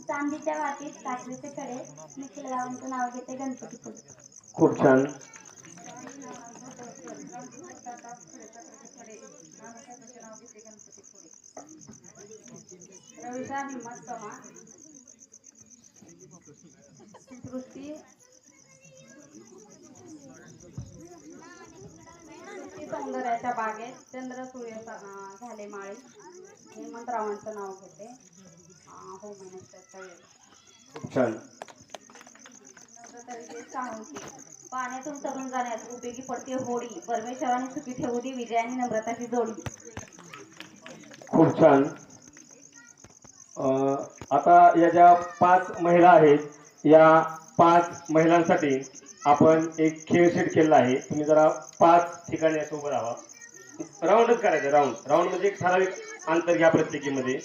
चांदीच्या वाटीत साखरेचे खडे निखिल गावांचं नाव घेते गणपतीपुळे. खूप छान. रवीचा हिम्मत चव्हाण सृष्टी सौंदर्याच्या बागेत चंद्र सूर्य झाले माळी. हेमंतरावांचं नाव घेते. होम मिनिस्टरच्या वेळी. खूप छान. साळुंके पाण्यातून तरुण जाण्यास उपयोगी पडते होडी. परमेश्वराने सुखी ठेवू दे विजयाने नम्रताची जोडी. खूप छान. आता या ज्या 5 महिला आहेत या 5 महिलांसाठी आपण एक खेळ सेट केलेला आहे. तुम्ही जरा 5 ठिकाणी असं उभं राहा. राऊंडच करायचं. राऊंड म्हणजे एक ठराविक अंतर घ्या प्रत्येकीमध्ये.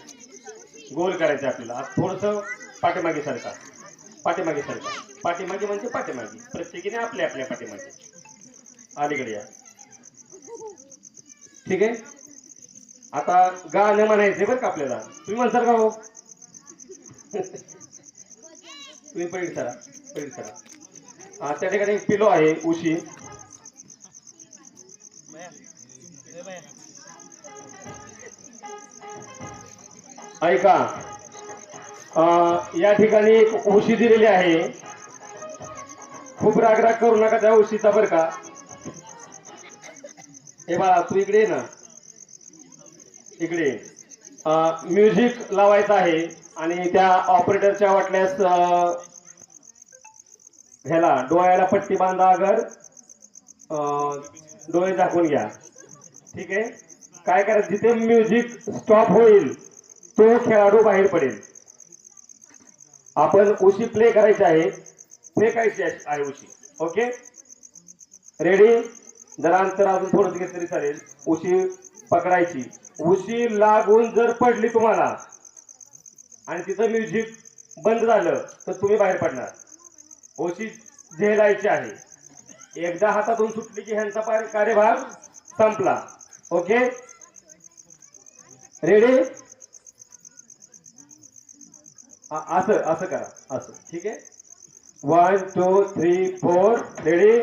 गोल करायचं आपल्याला. आज थोडंसं पाठीमागे सरका. पाठीमागे म्हणजे पाठीमागे. प्रत्येकीने आपल्या आपल्या पाठीमागे अलीकडे या. ठीक आहे. आता गाणं म्हणायचंय बरं का आपल्याला. तुम्ही म्हणसाल का हो? तुम्ही पहिली सरा. त्या ठिकाणी एक पिलो आहे उशी. ऐका, या ठिकाणी एक उशी दिलेली आहे. खूप राग करू नका त्या उशीचा बरं का. हे बाळा तू इकडे ये ना. इकडे म्युझिक लावायचं आहे आणि त्या ऑपरेटरच्या वाटल्यास ह्याला डोळ्याला पट्टी बांधा. अगर डोळे झाकून घ्या. ठीक आहे. काय करायचं जिथे म्युझिक स्टॉप होईल तो खेळाडू बाहेर पडेल. आपण उशी प्ले करायची आहे. फेकायची आहे उशी. Okay ready. जरा अंतर अजून थोडंसं घेतलं तरी चालेल. उशी पकडायची. उशी लागून जर पडली तुम्हाला आणि तिचं म्युझिक बंद झालं तर तुम्ही बाहेर पडणार. उशी झेलायची आहे. एकदा हातातून सुटली की ह्यांचा कार्यभाग संपला. Okay ready. असं करा. असं ठीक आहे. 1 2 3 4 रेडी.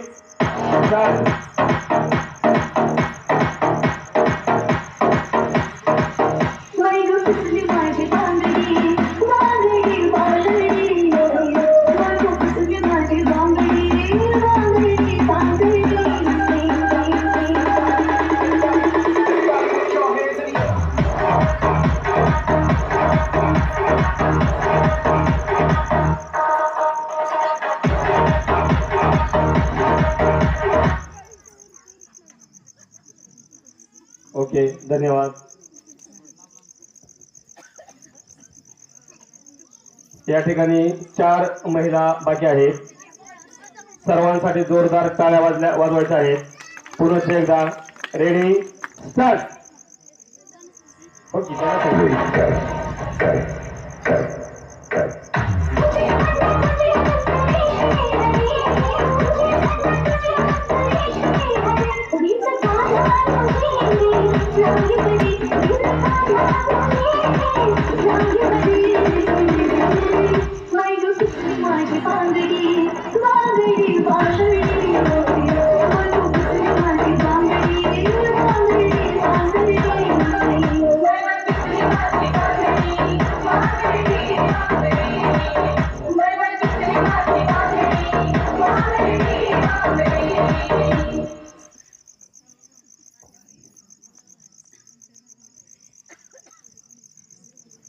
ओके धन्यवाद. या ठिकाणी 4 महिला बाकी आहेत. सर्वांसाठी जोरदार टाळ्या वाजवायच्या आहेत. पुन्हा एकदा रेडी स्टार्ट. ओके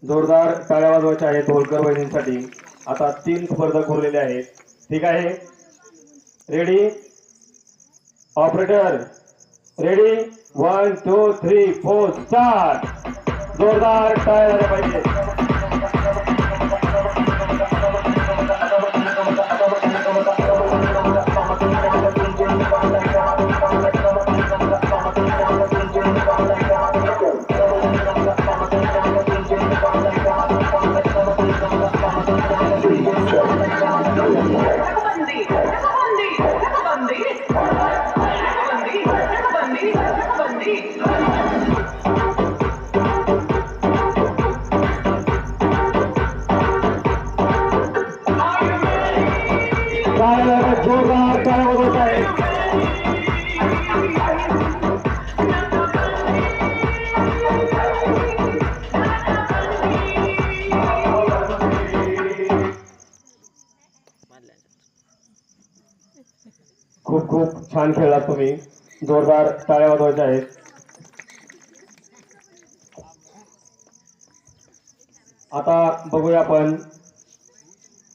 जोरदार टाळ्या वाजवायच्या आहेत होलकर बहिणींसाठी. आता 3 स्पर्धक उरलेले आहेत. ठीक आहे. Ready operator ready. 1 2 3 4 स्टार्ट. जोरदार टाळ्या झाल्या पाहिजे. छान खेळलात तुम्ही. जोरदार टाळ्या वाजवायच्या आहेत. आता बघूया आपण.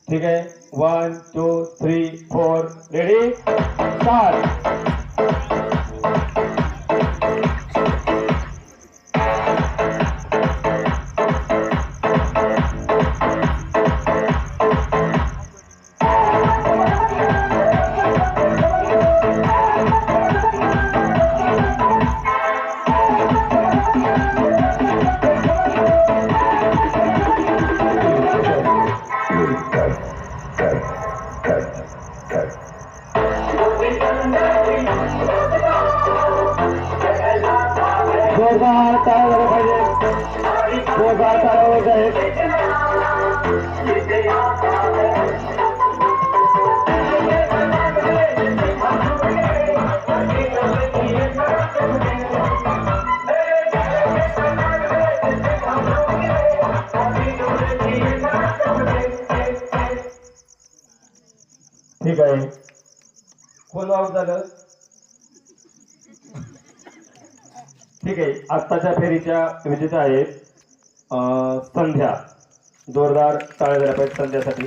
ठीक आहे, 1 2 3 4 रेडी स्टार्ट. जोरदार टाळ्या झाल्या पाहिजे. जोरदार टाळ्या वाजवायच्या आहेत. ठीक आहे, कोण आउट झालं? ठीक आहे, आत्ताच्या फेरीच्या विजेत्या आहेत संध्या. जोरदार टाळ्या झाल्या पाहिजे संध्यासाठी.